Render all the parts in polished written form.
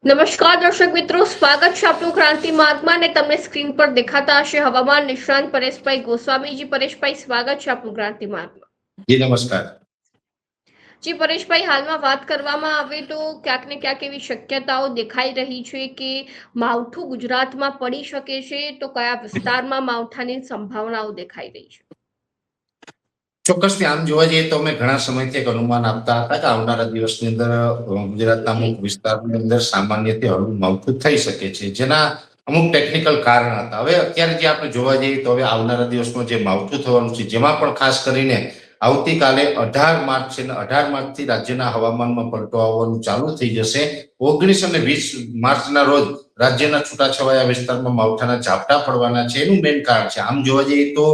નમસ્કાર દર્શક મિત્રો, સ્વાગત છે આપનું ક્રાંતિ માર્ગમાં અને તમને સ્ક્રીન પર દેખાતા હશે હવામાન નિષ્ણાંત પરેશભાઈ ગોસ્વામીજી. પરેશભાઈ, સ્વાગત છે આપનું ક્રાંતિ માર્ગમાં. જી નમસ્કાર. જી પરેશભાઈ, હાલમાં વાત કરવામાં આવે તો ક્યાંક ને ક્યાંક એવી શક્યતાઓ દેખાઈ રહી છે કે માવઠું ગુજરાતમાં પડી શકે છે, તો કયા વિસ્તારમાં માવઠાની સંભાવનાઓ દેખાઈ રહી છે? ચોક્કસથી આમ જોવા જઈએ તો અમે ઘણા સમયથી એક અનુમાન આપતા હતા કે આવનારા દિવસની અંદર ગુજરાતના અમુક વિસ્તારની અંદર સામાન્યથી હળવું માવઠું થઈ શકે છે, જેના અમુક ટેકનિકલ કારણ હતા. હવે અત્યારે જે આપણે જોવા જઈએ તો હવે આવનારા દિવસમાં જે માવઠું થવાનું છે, જેમાં પણ ખાસ કરીને આવતીકાલે 18 માર્ચ છે અને 18 માર્ચથી રાજ્યના હવામાનમાં પલટો આવવાનું ચાલુ થઈ જશે. 19 અને 20 માર્ચના રોજ રાજ્યના છૂટાછવાયા વિસ્તારમાં માવઠાના ઝાપટા પડવાના છે. એનું મેઇન કારણ છે, આમ જોવા જઈએ તો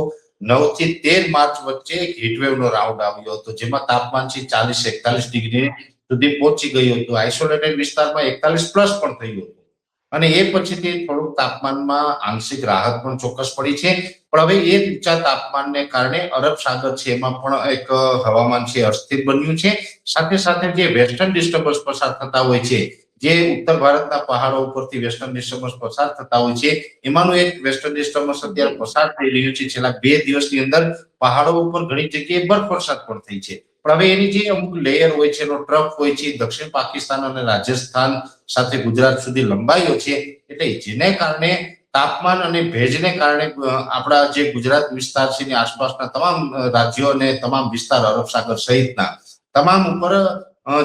9 થી 13 માર્ચ વચ્ચે એક હીટવેવ નો રાઉન્ડ આવ્યો હતો, જેમાં તાપમાન 40-41 ડિગ્રી સુધી પહોંચી ગયું હતું. આઇસોલેટેડ વિસ્તારમાં 41 પ્લસ પણ થયું હતું અને એ પછીથી થોડુંક તાપમાનમાં આંશિક રાહત પણ ચોક્કસ પડી છે. પણ હવે એ ઊંચા તાપમાનને કારણે અરબ સાગર છે એમાં પણ એક હવામાન છે અસ્થિર બન્યું છે. સાથે સાથે જે વેસ્ટર્ન ડિસ્ટર્બન્સ પસાર થતા હોય છે, જે ઉત્તર ભારતના પહાડો ઉપરથી વેસ્ટર્ન ડિસ્ટર્બન્સ પસાર થતા હોય છે, એમાંનું એક વેસ્ટર્ન ડિસ્ટર્બન્સ અત્યારે પસાર થઈ રહ્યું છે. છેલ્લા 2 દિવસની અંદર પહાડો ઉપર ઘણી જગ્યાએ બરફવર્ષા પણ થઈ છે. પણ હવે એની જે અમુક લેયર હોય છે, એનો ટ્રફ હોય છે, દક્ષિણ પાકિસ્તાન અને રાજસ્થાન સાથે ગુજરાત સુધી લંબાયો છે. એટલે જેને કારણે તાપમાન અને ભેજને કારણે આપણા જે ગુજરાત વિસ્તાર છે એની આસપાસના તમામ રાજ્યો અને તમામ વિસ્તાર અરબ સાગર સહિતના તમામ ઉપર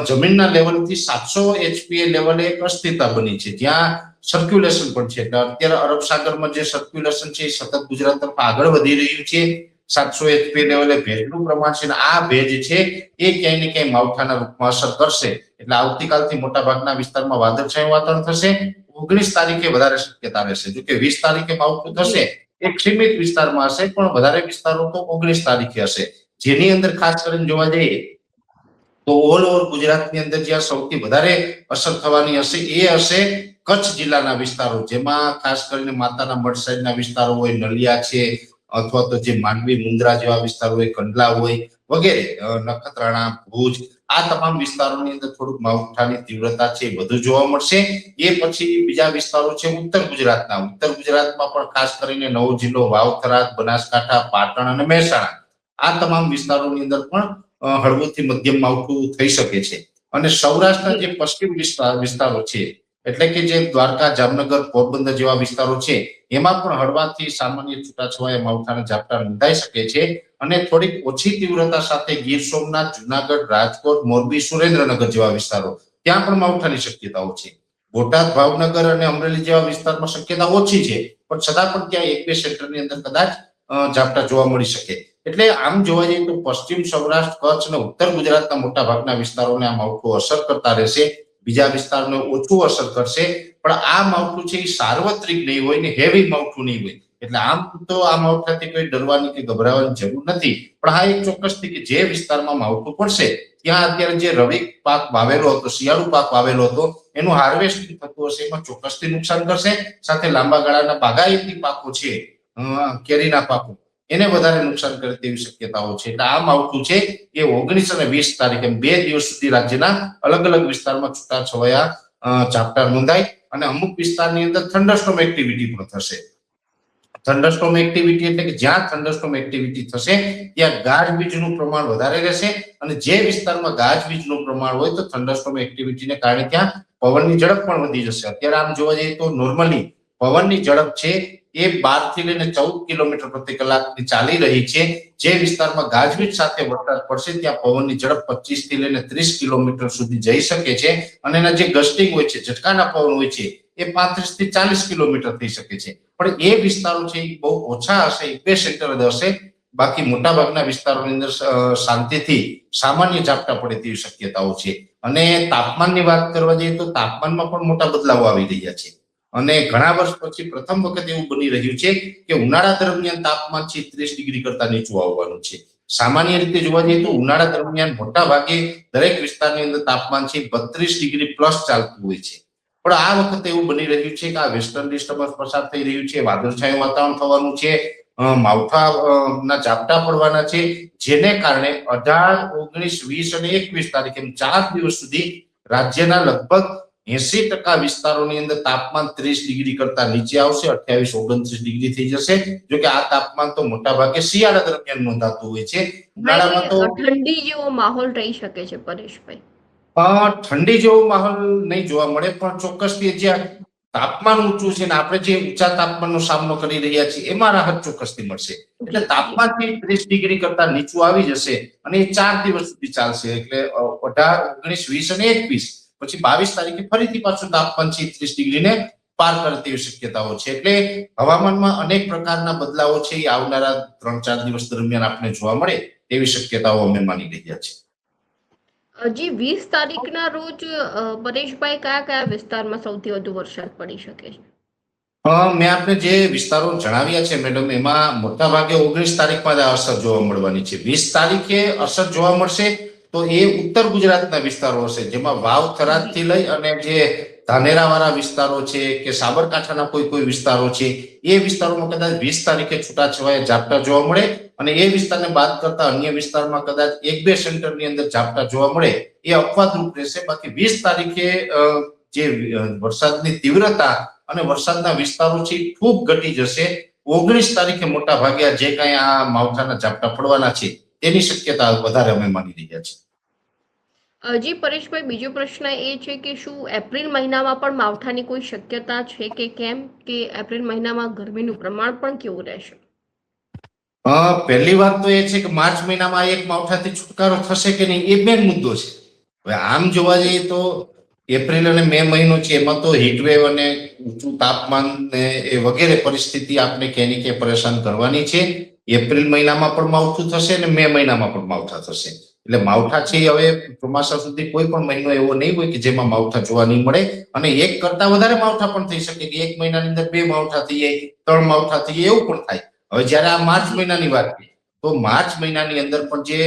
જમીનના લેવલથી 700 એચપીએ લેવલે એક અસ્થિરતા બની છે, જ્યાં સર્ક્યુલેશન પણ છે. અત્યારે અરબ સાગરમાં જે સર્ક્યુલેશન છે એ સતત ગુજરાત તરફ આગળ વધી રહ્યું છે. 700 એચપી લેવલે ભેજનું પ્રમાણ છે, આ ભેજ છે એ ક્યાંય ને ક્યાંય માવઠાના રૂપમાં અસર કરશે. એટલે આવતીકાલથી મોટા ભાગના વિસ્તારમાં વાદળછાયું વાતાવરણ થશે. 19 તારીખે વધારે શક્યતા રહેશે, જો કે 20 તારીખે માવઠું થશે એક સીમિત વિસ્તારમાં હશે, પણ વધારે વિસ્તારો તો 19 તારીખે હશે. જેની અંદર ખાસ કરીને જોવા જઈએ તો ઓલ ઓવર ગુજરાતની અંદર જ્યાં સૌથી વધારે અસર થવાની હશે એ હશે કચ્છ જિલ્લાના વિસ્તારો, જેમાં ખાસ કરીને માતાના મઢ સાઈડના વિસ્તારો હોય, નલિયા છે, અથવા તો જે માંડવી મુન્દ્રા જેવા વિસ્તારો હોય, કંડલા હોય વગેરે, નખત્રાણા, ભુજ, આ તમામ વિસ્તારોની અંદર થોડુંક માવઠાની તીવ્રતા છે વધુ જોવા મળશે. એ પછી બીજા વિસ્તારો છે ઉત્તર ગુજરાતના. ઉત્તર ગુજરાતમાં પણ ખાસ કરીને નવો જિલ્લો વાવ, થરાદ, બનાસકાંઠા, પાટણ અને મહેસાણા, આ તમામ વિસ્તારોની અંદર પણ હળવુંથી મધ્યમ માવઠું થઈ શકે છે. અને સૌરાષ્ટ્રના જે પશ્ચિમ વિસ્તારો છે, એટલે કે જે દ્વારકા, જામનગર, પોરબંદર જેવા વિસ્તારો છે, એમાં પણ હળવાથી સામાન્ય છૂટાછવાયા માવઠાના ઝાપટા નોંધાઈ શકે છે. અને થોડીક ઓછી તીવ્રતા સાથે ગીર સોમનાથ, જુનાગઢ, રાજકોટ, મોરબી, સુરેન્દ્રનગર જેવા વિસ્તારો, ત્યાં પણ માવઠાની શક્યતાઓ છે. બોટાદ, ભાવનગર અને અમરેલી જેવા વિસ્તારમાં શક્યતા ઓછી છે, પણ છતાં પણ ત્યાં 1-2 સેન્ટરની અંદર કદાચ ઝાપટા જોવા મળી શકે. એટલે આમ જોવા જઈએ તો પશ્ચિમ સૌરાષ્ટ્ર, કચ્છ અને ઉત્તર ગુજરાતના મોટા ભાગના વિસ્તારોને આ માવઠું અસર કરતા રહેશે. બીજા વિસ્તારને ઓછું અસર કરશે, પણ આ માવઠું છે એ સાર્વત્રિક નહીં હોય ને હેવી માવઠું નહીં હોય. એટલે આમ તો આ માવઠાથી કોઈ ડરવાની કે ગભરાવાની જરૂર નથી. પણ હા, એક ચોક્કસથી કે જે વિસ્તારમાં માવઠું પડશે ત્યાં અત્યારે જે રવિ પાક વાવેલો હતો, શિયાળુ પાક વાવેલો હતો, એનું હાર્વેસ્ટિંગ થતું હશે, એમાં ચોક્કસથી નુકસાન કરશે. સાથે લાંબા ગાળાના બાગાયતી પાકો છે, કેરીના પાકો, એને વધારે નુકસાન કરે તેવી શક્યતાઓ છે. એટલે આ માવઠું છે એ 19 અને 20 તારીખે 2 દિવસ સુધી રાજ્યના અલગ અલગ વિસ્તારમાં છૂટાછવાયા ઝાપટા નોંધાય અને અમુક વિસ્તારની અંદર થંડરસ્ટોર્મ એક્ટિવિટી પણ થશે. થંડરસ્ટોર્મ એક્ટિવિટી એટલે કે જ્યાં થંડરસ્ટોર્મ એક્ટિવિટી થશે ત્યાં ગાજવીજનું પ્રમાણ વધારે રહેશે, અને જે વિસ્તારમાં ગાજવીજનું પ્રમાણ હોય તો થંડરસ્ટોર્મ એક્ટિવિટીને કારણે ત્યાં પવનની ઝડપ પણ વધી જશે. અત્યારે આમ જોવા જઈએ તો નોર્મલી પવનની ઝડપ છે એ 12 થી લઈને 14 કિલોમીટર પ્રતિ કલાકની ચાલી રહી છે. જે વિસ્તારમાં ગાજવીજ સાથે વરસાદ પડશે ત્યાં પવનની ઝડપ 25 થી લઈને 30 કિલોમીટર સુધી જઈ શકે છે, અને એના જે ગસ્ટિંગ હોય છે, ઝટકાના પવન હોય છે, એ 35 થી 40 કિલોમીટર થઈ શકે છે. પણ એ વિસ્તારો છે એ બહુ ઓછા હશે, 1-2 સેન્ટર જ હશે. બાકી મોટા ભાગના વિસ્તારોની અંદર શાંતિથી સામાન્ય ઝાપટા પડે તેવી શક્યતાઓ છે. અને તાપમાનની વાત કરવા જઈએ તો તાપમાનમાં પણ મોટા બદલાવો આવી રહ્યા છે. અને ઘણા વર્ષ પછી પ્રથમ વખત એવું બની રહ્યું છે કે ઉનાળા દરમિયાન તાપમાન 30 ડિગ્રી કરતા નીચું આવવાનું છે. સામાન્ય રીતે જોવા જઈએ તો ઉનાળા દરમિયાન મોટા ભાગે દરેક વિસ્તારની અંદર તાપમાન છે 32 ડિગ્રી પ્લસ ચાલતું હોય છે. પણ આ વખતે એવું બની રહ્યું છે કે આ વેસ્ટર્ન ડિસ્ટર્બન્સ પસાર થઈ રહ્યું છે, વાદળછાયું વાતાવરણ થવાનું છે, માવઠાના ઝાપટા પડવાના છે, જેને કારણે 18, 19, 20 અને 21 તારીખે 4 દિવસ સુધી રાજ્યના લગભગ 80% વિસ્તારોની અંદર તાપમાન 30 ડિગ્રી કરતા નીચે આવશે, 28-29 ડિગ્રી થઈ જશે. જો કે આ તાપમાન તો મોટા ભાગે શિયાળા દરમિયાન નોંધાતું હોય છે. ઉનાળામાં તો ઠંડી જેવો માહોલ રહી શકે છે પરેશભાઈ. ઠંડી જેવો માહોલ નહીં જોવા મળે, પણ ચોક્કસથી જ્યાં તાપમાન ઊંચું છે ને આપણે જે ઊંચા તાપમાનનો સામનો કરી રહ્યા છીએ એમાં રાહત ચોક્કસથી મળશે. એટલે તાપમાનથી 30 ડિગ્રી કરતા નીચું આવી જશે અને એ 4 દિવસ સુધી ચાલશે. એટલે 18, 19, 20 અને 21 પછી 22 તારીખે ફરીથી પાછું તાપમાન છે 30 ડિગ્રીને પાર કરે તેવી શક્યતાઓ છે. એટલે હવામાનમાં અનેક પ્રકારના બદલાવો છે એ આવનારા 3-4 દિવસ દરમિયાન આપણે જોવા મળે તેવી શક્યતાઓ અમે માની રહ્યા છીએ. હજી 20 તારીખના રોજ પરેશભાઈ કયા કયા વિસ્તારમાં સૌથી વધુ વરસાદ પડી શકે છે? મેં આપને જે વિસ્તારો જણાવ્યા છે મેડમ, એમાં મોટા ભાગે 19 તારીખમાં જ અસર જોવા મળવાની છે. 20 તારીખે અસર જોવા મળશે તો એ ઉત્તર ગુજરાતના વિસ્તારો હશે, જેમાં વાવ થરાદથી લઈ અને જે ધાનેરાવાળા વિસ્તારો છે કે સાબરકાંઠાના કોઈ વિસ્તારો છે એ વિસ્તારોમાં કદાચ 20 તારીખે છૂટાછવાયા ઝાપટા જોવા મળે અને એ વિસ્તારને બાદ કરતા અન્ય વિસ્તારમાં કદાચ 1-2 સેન્ટરની અંદર ઝાપટા જોવા મળે એ અપવાદરૂપ રહેશે. બાકી 20 તારીખે જે વરસાદની તીવ્રતા અને વરસાદના વિસ્તારો છે ખૂબ ઘટી જશે. 19 તારીખે મોટા ભાગે જે કાંઈ આ માવઠાના ઝાપટા પડવાના છે તેની શક્યતા વધારે અમે માની રહ્યા છીએ. જી પરેશભાઈ, બીજો પ્રશ્ન એ છે કે શું એપ્રિલ મહિનામાં પણ માવઠાની કોઈ શક્યતા છે કે કેમ, કે એપ્રિલ મહિનામાં ગરમીનું પ્રમાણ પણ કેવું રહેશે? પહેલી વાત તો એ છે કે માર્ચ મહિનામાં એક માવઠાથી છુટકારો થશે કે નહીં એ મેન મુદ્દો છે. હવે આમ જોવા જઈએ તો એપ્રિલ અને મે મહિનો છે એમાં તો હીટવેવ અને ઊંચું તાપમાન એ વગેરે પરિસ્થિતિ આપણે ક્યાંય ને ક્યાંય પરેશાન કરવાની છે. એપ્રિલ મહિનામાં પણ માવઠું થશે અને મે મહિનામાં પણ માવઠા થશે. એટલે માવઠા છે હવે ચોમાસા સુધી કોઈ પણ મહિનો એવો નહીં હોય કે જેમાં માવઠા જોવા નહીં મળે, અને એક કરતા વધારે માવઠા પણ થઈ શકે કે એક મહિનાની અંદર 2 માવઠા થઈ જાય, 3 માવઠા થઈ જાય, એવું પણ થાય. હવે જયારે આ માર્ચ મહિનાની વાત કરીએ તો માર્ચ મહિનાની અંદર પણ જે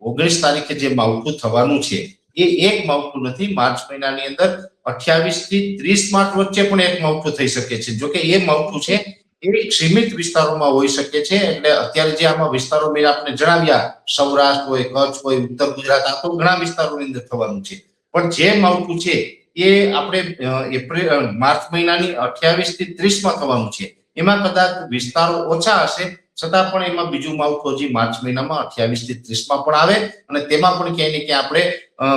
19 તારીખે જે માવઠું થવાનું છે એ એક માવઠું નથી. માર્ચ મહિનાની અંદર 28 થી 30 માર્ચ વચ્ચે પણ એક માવઠું થઈ શકે છે. જોકે એ માવઠું છે એ સીમિત વિસ્તારોમાં હોઈ શકે છે. એટલે અત્યારે જે આમાં વિસ્તારો મેં આપને જણાવ્યા, સૌરાષ્ટ્ર હોય, કચ્છ હોય, ઉત્તર ગુજરાત, આ તો ઘણા વિસ્તારોની અંદર થવાનું છે. પણ જે માવઠું છે એ આપણે માર્ચ મહિનાની 28 થી 30 માં થવાનું છે. એમાં કદાચ વિસ્તારો ઓછા હશે છતાં પણ એમાં બીજું માવઠું હજી માર્ચ મહિનામાં 28 થી 30 માં પણ આવે અને તેમાં પણ ક્યાંય ને ક્યાંય આપણે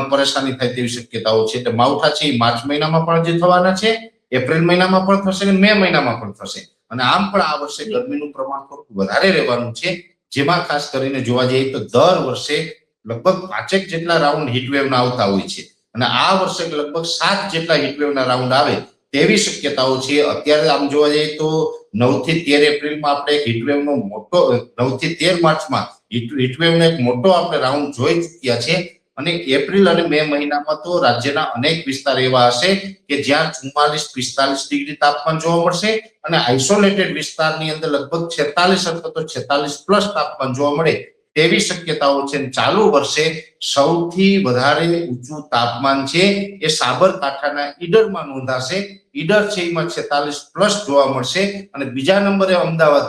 પરેશાની થાય તેવી શક્યતાઓ છે. એટલે માવઠા છે એ માર્ચ મહિનામાં પણ હજી થવાના છે, એપ્રિલ મહિનામાં પણ થશે અને મે મહિનામાં પણ થશે. અને આમ પણ આ વર્ષે ગરમીનું પ્રમાણ થોડું વધારે રહેવાનું છે, જેમાં ખાસ કરીને જોવા જઈએ તો દર વર્ષે લગભગ 5 જેટલા રાઉન્ડ હીટવેવના આવતા હોય છે અને આ વર્ષે લગભગ 7 જેટલા હીટવેવના રાઉન્ડ આવે તેવી શક્યતાઓ છે. અત્યારે આમ જોવા જઈએ તો 9 થી 13 એપ્રિલમાં આપણે હીટવેવનો મોટો 9 થી 13 માર્ચમાં હીટવેવનો એક મોટો આપણે રાઉન્ડ જોઈ ચૂક્યા છે. અને એપ્રિલ અને મે મહિનામાં તો રાજ્યના અનેક વિસ્તાર એવા હશે કે જ્યાં 44-45 ડિગ્રી તાપમાન જોવા મળશે અને આઇસોલેટેડ વિસ્તારની અંદર લગભગ 46 અથવા તો 46+ તાપમાન જોવા મળે તેવી શક્યતાઓ છે. ચાલુ વર્ષે સૌથી વધારે ઊંચું તાપમાન છે એ સાબરકાંઠાના ઈડરમાં નોંધાશે. ઈડર છે એમાં 46+ જોવા મળશે અને બીજા નંબરે અમદાવાદ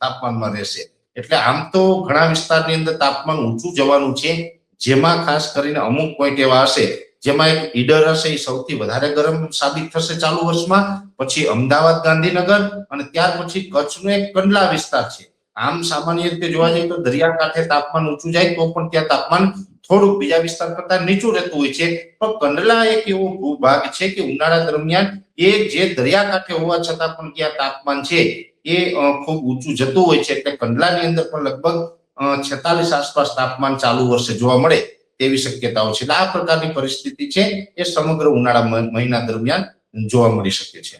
તાપમાનમાં રહેશે. એટલે આમ તો ઘણા વિસ્તારની અંદર તાપમાન ઊંચું જવાનું છે, જેમાં ખાસ કરીને અમુક પોઈન્ટ એવા હશે જેમાં એક ઈડર હશે એ સૌથી વધારે ગરમ સાબિત થશે ચાલુ વર્ષમાં, પછી અમદાવાદ, ગાંધીનગર અને ત્યાર પછી કચ્છનો એક કંડલા વિસ્તાર છે. આમ સામાન્ય રીતે જોવા જઈએ તો દરિયાકાંઠે તાપમાન ઊંચું જાય તો પણ ત્યાં તાપમાન થોડુંક બીજા વિસ્તાર કરતા નીચું રહેતું હોય છે. પણ કંડલા એક એવો ભૂભાગ છે કે ઉનાળા દરમિયાન એ જે દરિયાકાંઠે હોવા છતાં પણ ત્યાં તાપમાન છે એ ખૂબ ઊંચું જતું હોય છે. એટલે કંડલાની અંદર પણ લગભગ 46 આસપાસ તાપમાન ચાલુ વર્ષે જોવા મળે તેવી શક્યતાઓ છે. એટલે આ પ્રકારની પરિસ્થિતિ છે એ સમગ્ર ઉનાળા મહિના દરમિયાન જોવા મળી શકે છે.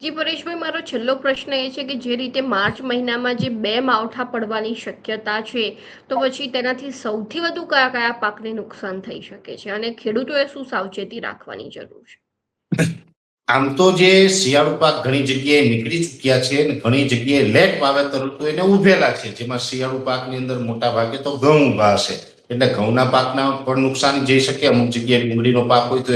જી પરેશભાઈ, મારો છેલ્લો પ્રશ્ન એ છે કે જે રીતે માર્ચ મહિનામાં જે 2 માવઠા પડવાની શક્યતા છે તો પછી તેનાથી સૌથી વધુ કયા કયા પાકને નુકસાન થઈ શકે છે અને ખેડૂતોએ શું સાવચેતી રાખવાની જરૂર છે? આમ તો જે શિયાળુ પાક ઘણી જગ્યાએ નીકળી ચૂક્યા છે અને ઘણી જગ્યાએ લેટ વાવેતર હતું એને ઉભેલા છે, જેમાં શિયાળુ પાકની અંદર મોટા ભાગે તો ઘઉં ઉભા હશે. એટલે ઘઉંના પાકના પણ નુકસાની જઈ શકે. અમુક જગ્યાએ ડુંગળીનો પાક હોય તો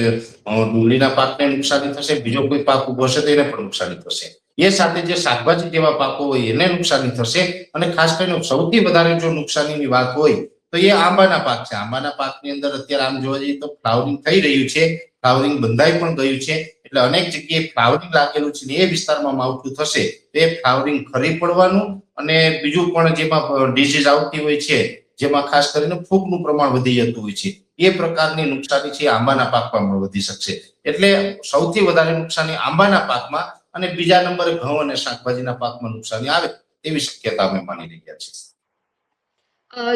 ડુંગળીના પાકને નુકસાની થશે, બીજો કોઈ પાક ઉભો હશે તો એને પણ નુકસાની થશે. એ સાથે જે શાકભાજી જેવા પાકો હોય એને નુકસાની થશે. અને ખાસ કરીને સૌથી વધારે જો નુકસાનીની વાત હોય તો એ આંબાના પાક છે. આંબાના પાકની અંદર અત્યારે આમ જોવા જઈએ તો ફ્લાવરિંગ થઈ રહ્યું છે, ફ્લાવરિંગ બંધાઈ પણ ગયું છે. એટલે અનેક જગ્યાએ ફ્લાવરિંગ લાગેલું છે ને એ વિસ્તારમાં માવઠું થશે તો એ ફ્લાવરિંગ ખરી પડવાનું અને બીજું પણ જેમાં ડિઝીઝ આવતી હોય છે, જેમાં ખાસ કરીને ફૂગનું પ્રમાણ વધી જતું હોય છે, એ પ્રકારની નુકસાની છે આંબાના પાકમાં પણ વધી શકશે. એટલે સૌથી વધારે નુકસાની આંબાના પાકમાં અને બીજા નંબરે ઘઉં અને શાકભાજીના પાકમાં નુકસાની આવે તેવી શક્યતા અમે માની રહ્યા છીએ.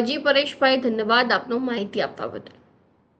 જી પરેશભાઈ, ધન્યવાદ આપનો માહિતી આપવા બદલ.